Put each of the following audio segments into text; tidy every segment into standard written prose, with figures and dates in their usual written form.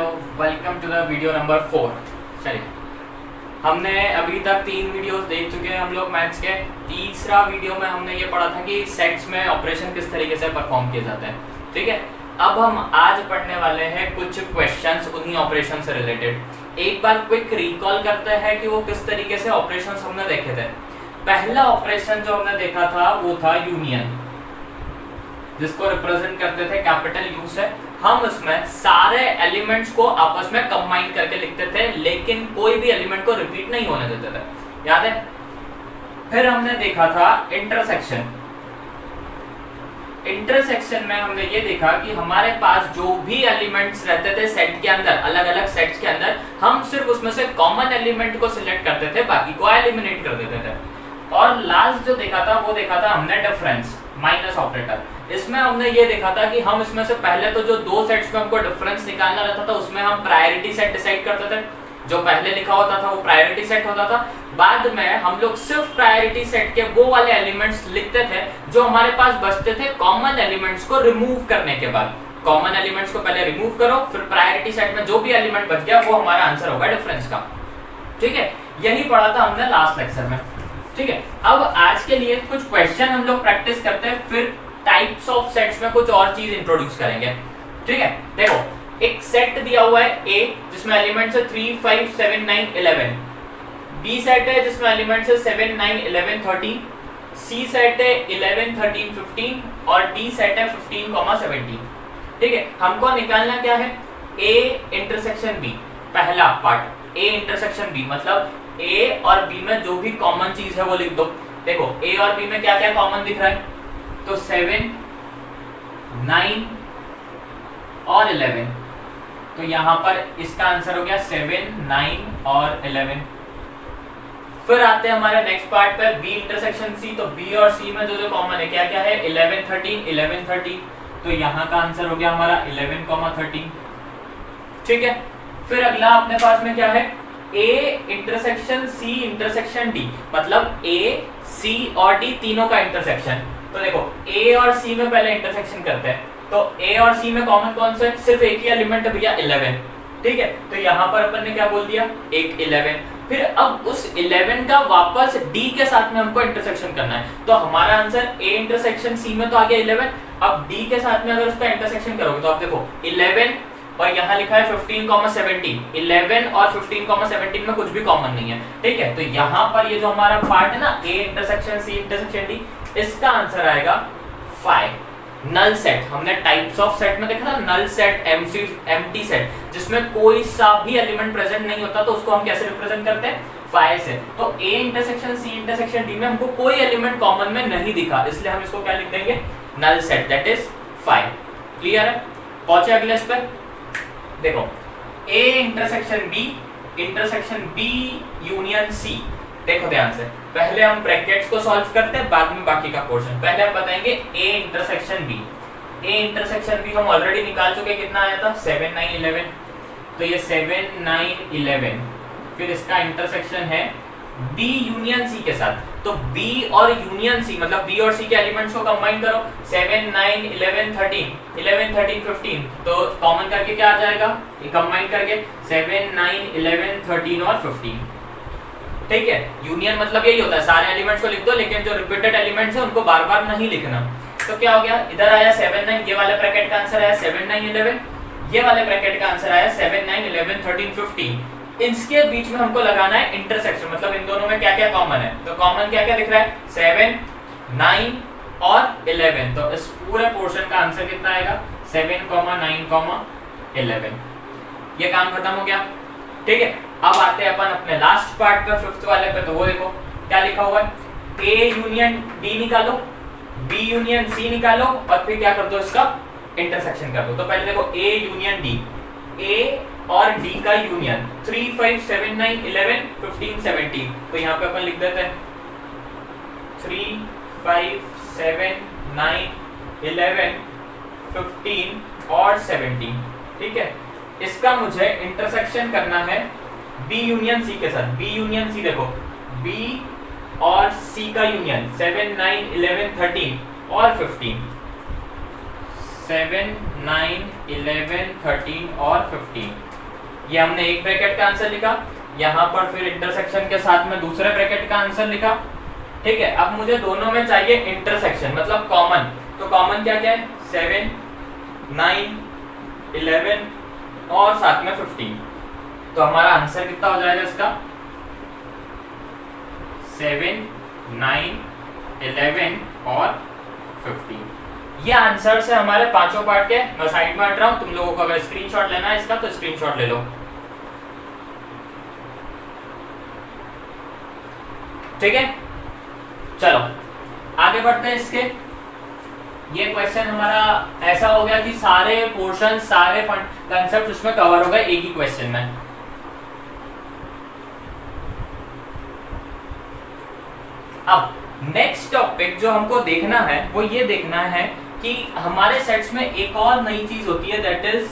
Welcome to the video number 4। चलिए, हमने अभी तक 3 वीडियोस देख चुके हैं हम लोग मैथ्स के। तीसरा वीडियो में हमने ये पढ़ा था कि सेट्स में ऑपरेशन किस तरीके से परफॉर्म किए जाते हैं। ठीक है, अब हम आज पढ़ने वाले हैं कुछ क्वेश्चंस उन्हीं ऑपरेशन से रिलेटेड। एक बार क्विक रिकॉल करते हैं कि वो किस तरीके से ऑपरेशंस हमने देखे थे। पहला ऑपरेशन जो हमने देखा था वो था यूनियन, जिसको रिप्रेजेंट करते थे कैपिटल यू से। हम उसमें सारे एलिमेंट्स को आपस में कंबाइन करके लिखते थे, लेकिन कोई भी एलिमेंट को रिपीट नहीं होने देते थे, याद है। फिर हमने देखा था इंटरसेक्शन। इंटरसेक्शन में हमने ये देखा कि हमारे पास जो भी एलिमेंट्स रहते थे सेट के अंदर, अलग अलग सेट्स के अंदर, हम सिर्फ उसमें से कॉमन एलिमेंट को सिलेक्ट करते थे, बाकी को एलिमिनेट कर देते थे। और लास्ट जो देखा था वो देखा था हमने डिफरेंस, माइनस ऑपरेटर। इसमें हमने ये देखा था कि हम इसमें से पहले तो जो दो सेट्स में हमको डिफरेंस निकालना रहता था उसमें हम प्रायोरिटी सेट डिसाइड करते थे। जो पहले लिखा होता था वो प्रायोरिटी सेट होता था। बाद में हम लोग सिर्फ प्रायोरिटी सेट के वो वाले एलिमेंट्स लिखते थे जो हमारे पास बचते थे कॉमन एलिमेंट्स को रिमूव करने के बाद। कॉमन एलिमेंट्स को पहले रिमूव करो, फिर प्रायोरिटी सेट में जो भी एलिमेंट बच गया वो हमारा आंसर होगा डिफरेंस का। ठीक है, यही पढ़ा था हमने लास्ट लेक्चर में। ठीक है, अब आज के लिए कुछ क्वेश्चन हम लोग प्रैक्टिस करते हैं, फिर टाइप्स ऑफ सेट्स में कुछ और चीज इंट्रोड्यूस करेंगे। ठीक है, देखो एक सेट दिया हुआ है A जिसमें एलिमेंट्स है 3, 5, 7, 9, 11। B सेट है जिसमें एलिमेंट्स है 7, 9, 11, 13। C सेट है 11, 13, 15 और D सेट है 15, 17। ठीक है, हमको निकालना क्या है? A intersection B। पहला पार्ट A इंटरसेक्शन B, मतलब A और B में जो भी कॉमन चीज है वो लिख दो। देखो A और B में क्या क्या कॉमन दिख रहा है, तो 7, 9 और 11। तो यहां पर इसका आंसर हो गया 7, 9 और 11। फिर आते हैं हमारे नेक्स्ट पार्ट पे, B इंटरसेक्शन C। तो B और C में जो जो कॉमन है क्या क्या है? 11, 13, 11, 13। तो यहाँ का आंसर हो गया हमारा 11, 13। ठीक है, फिर अगला अपने पास में क्या है? A intersection C intersection D, मतलब A, C और D तीनों का इंटरसेक्शन। तो देखो A और C में पहले इंटरसेक्शन करते हैं। तो A और C में कॉमन कौन सा है? सिर्फ एक ही एलिमेंट है भैया, 11। ठीक है, तो यहाँ पर अपन ने क्या बोल दिया? एक 11। फिर अब उस 11 का वापस D के साथ में हमको इंटरसेक्शन करना है। तो हमारा आंसर A इंटरसेक्शन C में तो आ गया 11। अब D के साथ में अगर उसका इंटरसेक्शन करोगे तो आप देखो 11 और यहाँ लिखा है 15, 17। 11 और 15, 17 में कुछ भी कॉमन नहीं है। ठीक है, तो यहाँ पर ये जो हमारा पार्ट है ना, A intersection C intersection D, इसका आंसर आएगा 5। नल सेट हमने टाइप्स ऑफ सेट में देखा था, नल सेट, एम्प्टी सेट, जिसमें कोई सा भी एलिमेंट प्रेजेंट नहीं होता, तो उसको हम कैसे रिप्रेजेंट करते हैं? 5 से। तो A intersection C intersection D में हमको कोई एलिमेंट कॉमन में नहीं दिखा, इसलिए हम इसको क्या लिख देंगे? Null set, that is 5। Clear है? पहुंचे अगले इस पर। देखो A intersection B union C। देखो ध्यान से, पहले हम ब्रैकेट्स को सॉल्व करते हैं, बाद में बाकी का पोर्शन। पहले हम बताएंगे A इंटरसेक्शन B हम ऑलरेडी निकाल चुके, कितना आया था? 7, 9, 11। तो ये 7, 9, 11। फिर इसका इंटरसेक्शन है B यूनियन C के साथ। तो B और यूनियन C, मतलब B और C के एलिमेंट्स को कंबाइन करो। 7, 9, 11, 13, 11, 13, 15। तो कॉमन करके क्या आ जाएगा? ये कंबाइन करके 7, 9, 11, 13 और 15। ठीक है, यूनियन मतलब यही होता है, सारे एलिमेंट्स को लिख दो, लेकिन जो रिपीटेड एलिमेंट्स है उनको बार बार नहीं लिखना। तो क्या हो गया? इधर आया 7, 9, ये वाले ब्रैकेट का आंसर आया 7, 9, 11। ये वाले ब्रैकेट का आंसर आया 7, 9, 11, 13, 15। इसके बीच में हमको लगाना है इंटरसेक्शन, मतलब इन दोनों में क्या क्या कॉमन है। तो कॉमन क्या क्या दिख रहा है? 7, 9 और 11। तो इस पूरे पोर्शन का आंसर कितना आएगा? 7, 9, 11। ये काम खत्म हो गया। ठीक है, अब आते हैं अपन अपने लास्ट पार्ट पे, 5th वाले पे। तो वो देखो क्या लिखा हुआ है? A यूनियन D निकालो, B यूनियन C निकालो, और फिर क्या कर दो? इसका इंटरसेक्शन कर दो। तो पहले देखो A यूनियन D, A और D का यूनियन 3, 5, 7, 9, 11, 15, 17। तो यहाँ पे अपन लिख देते हैं 3, 5, 7, 9, 11, 15 और 17। ठीक है, इसका मुझे इंटरसेक्शन करना है B यूनियन C के साथ। B यूनियन C देखो, B और C का यूनियन 7, 9, 11, 13 और 15। 7, 9, 11, 13 और 15। ये हमने एक ब्रैकेट का आंसर लिखा, यहाँ पर फिर इंटरसेक्शन के साथ में दूसरे ब्रैकेट का आंसर लिखा। ठीक है, अब मुझे दोनों में चाहिए इंटरसेक्शन मतलब कॉमन। तो कॉमन क्या क्या है, 7, 9, 11 और साथ में 15। तो हमारा आंसर कितना हो जाएगा इसका, 7, 9, 11 और 15। ये आंसर से हमारे पांचों पार्ट के। मैं साइड में हट रहा हूं, तुम लोगों को अगर स्क्रीनशॉट लेना है इसका तो स्क्रीनशॉट ले लो। ठीक है, चलो आगे बढ़ते हैं इसके। ये क्वेश्चन हमारा ऐसा हो गया कि सारे पोर्शन सारे कंसेप्ट उसमें कवर हो गए एक ही क्वेश्चन में। अब नेक्स्ट टॉपिक जो हमको देखना है वो ये देखना है कि हमारे सेट्स में एक और नई चीज होती है, दैट इज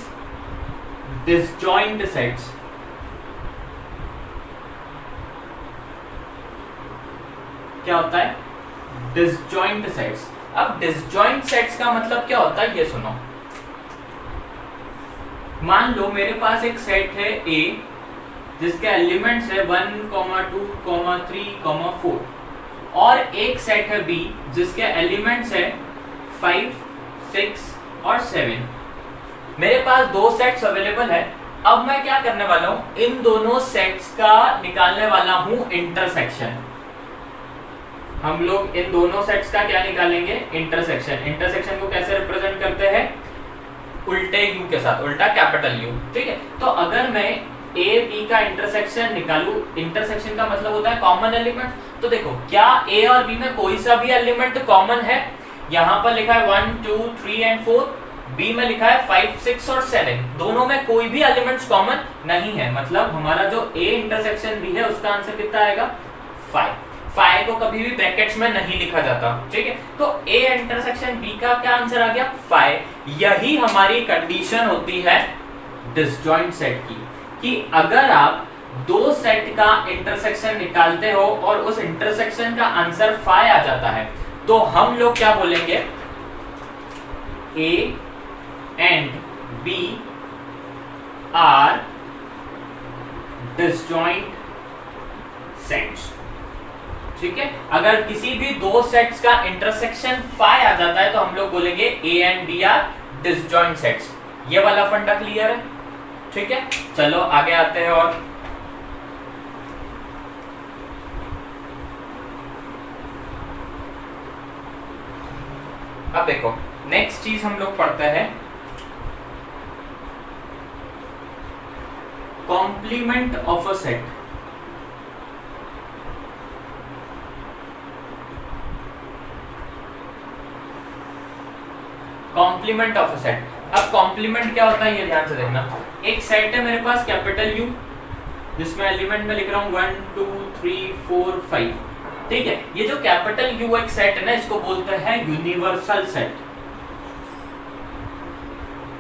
डिसजॉइंट सेट्स। क्या होता है, डिसजॉइंट सेट्स। अब डिसजॉइंट सेट्स का मतलब क्या होता है ये सुनो। मान लो मेरे पास एक सेट है A जिसके एलिमेंट्स है 1, 2, 3, 4 और एक सेट है B जिसके एलिमेंट्स है 5, 6 और 7। मेरे पास दो सेट्स अवेलेबल है। अब मैं क्या करने वाला हूं, इन दोनों सेट्स का निकालने वाला हूं इंटरसेक्शन। हम लोग इन दोनों सेट्स का क्या निकालेंगे, इंटरसेक्शन। इंटरसेक्शन को कैसे रिप्रेजेंट करते हैं, उल्टे यू के साथ, उल्टा कैपिटल यू। ठीक है, तो अगर मैं ए बी का इंटरसेक्शन निकालू, इंटरसेक्शन का मतलब होता है कॉमन एलिमेंट। तो देखो क्या ए और बी में कोई सा भी एलिमेंट कॉमन है, यहाँ पर लिखा है 1, 2, 3 एंड 4, बी में लिखा है 5, 6 और 7। दोनों में कोई भी एलिमेंट्स कॉमन नहीं है, मतलब हमारा जो ए इंटरसेक्शन बी है उसका आंसर कितना आएगा, 5। 5 को कभी भी ब्रैकेट्स में नहीं लिखा जाता। ठीक है, तो ए इंटरसेक्शन बी का क्या आंसर आ गया, 5। यही हमारी कंडीशन होती है डिसजॉइंट सेट की, कि अगर आप दो सेट का इंटरसेक्शन निकालते हो और उस इंटरसेक्शन का आंसर 5 आ जाता है तो हम लोग क्या बोलेंगे, A and B are disjoint sets. ठीक है, अगर किसी भी दो सेट्स का इंटरसेक्शन 5 आ जाता है तो हम लोग बोलेंगे A and B are disjoint sets. ये वाला फंडा क्लियर है। ठीक है, चलो आगे आते हैं। और अब देखो नेक्स्ट चीज हम लोग पढ़ते हैं, complement of a set. Complement of a set. अब कॉम्प्लीमेंट क्या होता है ये ध्यान से देखना। एक सेट है मेरे पास कैपिटल यू जिसमें एलिमेंट में लिख रहा हूं 1, 2, 3, 4, 5। ठीक है, ये जो कैपिटल यू एक सेट है ना, इसको बोलते हैं यूनिवर्सल सेट।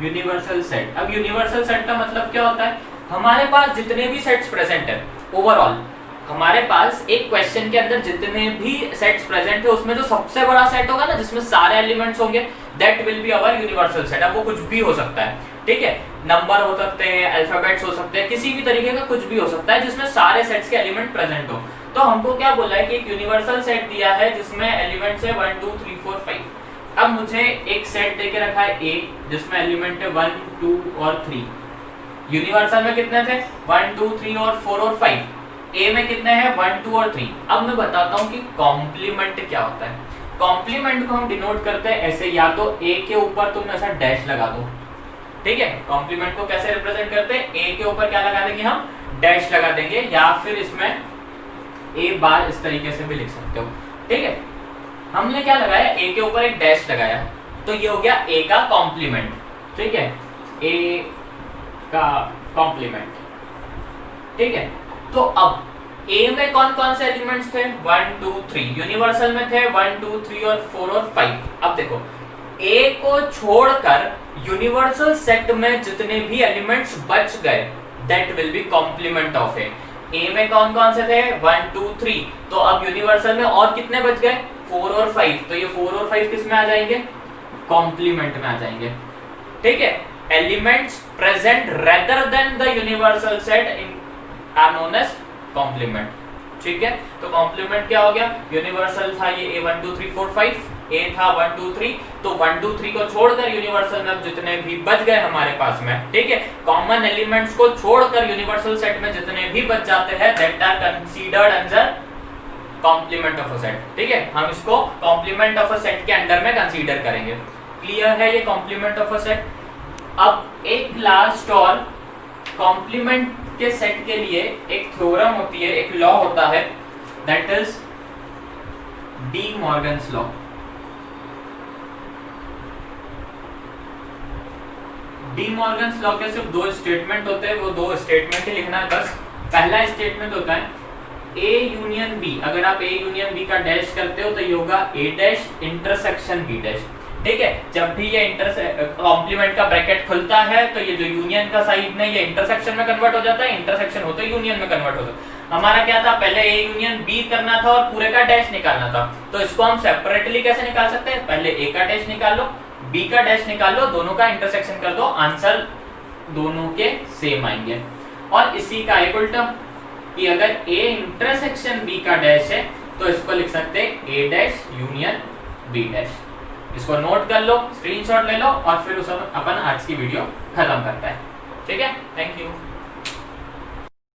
Universal set. अब यूनिवर्सल सेट का मतलब क्या होता है, हमारे पास जितने भी सेट्स प्रेजेंट है ओवरऑल, हमारे पास एक क्वेश्चन के अंदर जितने भी सेट्स प्रेजेंट है उसमें जो सबसे बड़ा सेट होगा ना जिसमें सारे एलिमेंट्स होंगे, that will be our universal set. अब वो कुछ भी हो सकता है, ठीक है, नंबर हो सकते हैं, अल्फाबेट्स हो सकते हैं, किसी भी तरीके का कुछ भी हो सकता है जिसमें सारे सेट्स के एलिमेंट प्रेजेंट हो। तो हमको क्या बोला है कि एक यूनिवर्सल सेट दिया है जिसमें एलिमेंट्स है 1, 2, 3, 4, 5। अब मुझे एक सेट देके रखा है ए जिसमें एलिमेंट है 1, 2 और 3। यूनिवर्सल में कितने थे, 1, 2, 3 और 4 और 5। ए में कितने हैं, 1, 2 और 3। अब मैं बताता हूँ कि कॉम्प्लीमेंट क्या होता है। कॉम्प्लीमेंट को हम डिनोट करते हैं ऐसे, या तो ए के ऊपर तुम ऐसा डैश लगा दो। ठीक है, कॉम्प्लीमेंट को कैसे रिप्रेजेंट करते हैं, ए के ऊपर क्या लगा देंगे हम, डैश लगा देंगे, या फिर इसमें ए बार इस तरीके से भी लिख सकते हो। ठीक है, हमने क्या लगाया, ए के ऊपर एक डैश लगाया, तो ये हो गया ए का कॉम्प्लीमेंट। ठीक है, ए का कॉम्प्लीमेंट। ठीक है, तो अब ए में कौन कौन से एलिमेंट्स थे, 1, 2, 3। यूनिवर्सल में थे 1, 2, 3 और 4 और 5। अब देखो ए को छोड़कर यूनिवर्सल सेट में जितने भी एलिमेंट्स बच गए, that will be complement of A. A में कौन कौन से थे, 1, 2, 3। तो अब यूनिवर्सल में और कितने बच गए, 4 और 5। तो ये 4 और 5 किस में आ जाएंगे, कॉम्प्लीमेंट में आ जाएंगे। ठीक है, elements present rather than the universal set in are known as complement। ठीक है, तो कॉम्प्लीमेंट क्या हो गया, यूनिवर्सल था ये a 1 2 3 4 5, a था 1 2 3, तो 1 2 3 को छोड़कर यूनिवर्सल में जितने भी बच गए हमारे पास में, ठीक है, कॉमन एलिमेंट्स को छोड़कर यूनिवर्सल सेट में जितने भी बच जाते हैं that are considered under complement of a set. ठीक है, हम इसको कॉम्प्लीमेंट ऑफ अ सेट के अंडर में कंसीडर करेंगे। क्लियर है ये कॉम्प्लीमेंट ऑफ अ सेट। अब एक लास्ट और कॉम्प्लीमेंट के सेट के लिए एक थ्योरम होती है, एक लॉ होता है, that is D Morgan's law. D Morgan's law के सिर्फ दो स्टेटमेंट होते हैं, वो दो स्टेटमेंट ही लिखना है बस। पहला स्टेटमेंट होता है ए यूनियन बी। अगर आप ए यूनियन बी का डैश करते हो तो ये होगा A dash intersection B dash. ठीक है, जब भी ये कॉम्प्लीमेंट का ब्रैकेट खुलता है तो ये जो यूनियन का साइड में ये इंटरसेक्शन में कन्वर्ट हो जाता है, इंटरसेक्शन होता है यूनियन में कन्वर्ट हो जाता है। हमारा क्या था, पहले ए यूनियन बी करना था और पूरे का डैश निकालना था, तो इसको हम सेपरेटली कैसे निकाल सकते हैं, पहले ए का डैश निकाल लो, बी का डैश निकाल लो, दोनों का इंटरसेक्शन कर दो, आंसर दोनों के सेम आएंगे। और इसी का एक उल्टा कि अगर ए इंटरसेक्शन बी का डैश है तो इसको लिख सकते हैं ए डैश यूनियन बी डैश। इसको नोट कर लो, स्क्रीनशॉट ले लो और फिर उस अपन आज की वीडियो खत्म करते हैं। ठीक है, थैंक यू।